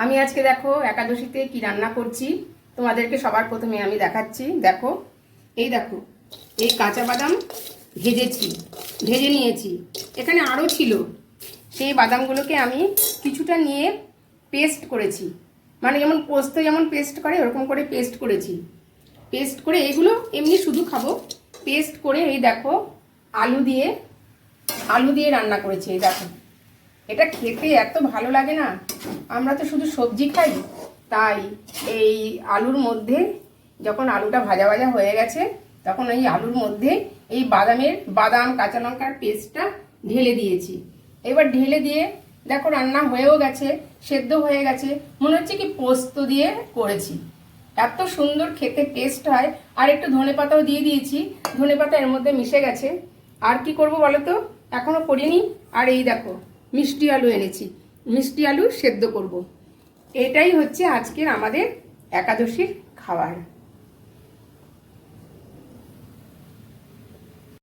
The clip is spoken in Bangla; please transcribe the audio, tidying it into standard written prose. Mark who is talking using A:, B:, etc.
A: আমি আজকে দেখো একাদশীতে কি রান্না করছি তোমাদেরকে সবার প্রথমে আমি দেখাচ্ছি। দেখো দেখো এই কাঁচা বাদাম ভেজে নিয়েছি। এখানে আরও ছিল, সেই বাদামগুলোকে আমি কিছুটা নিয়ে পেস্ট করেছি, মানে যেমন পোস্ত যেমন পেস্ট করে ওরকম করে পেস্ট করেছি। পেস্ট করে এগুলো এমনি শুধু খাবো, পেস্ট করে এই দেখো আলু দিয়ে রান্না করেছি। এই দেখো, এটা খেতে এত ভালো লাগে না, আমরা তো শুধু সবজি খাই, তাই এই আলুর মধ্যে যখন আলুটা ভাজা ভাজা হয়ে গেছে তখন এই আলুর মধ্যে এই বাদাম কাঁচা লঙ্কার পেস্টটা ঢেলে দিয়েছি। এবার ঢেলে দিয়ে দেখো রান্না হয়েও গেছে, সেদ্ধ হয়ে গেছে, মনে হচ্ছে কি পোস্ত দিয়ে করেছি। এত সুন্দর খেতে টেস্ট হয়। আর একটু ধনেপাতাও দিয়ে দিয়েছি, ধনেপাতা এর মধ্যে মিশে গেছে। আর কি করব বলো তো, এখনো করিনি। আর এই দেখো মিষ্টি আলু এনেছি, মিষ্টি আলু সেদ্ধ করব। এটাই হচ্ছে আজকের আমাদের একাদশীর খাবার।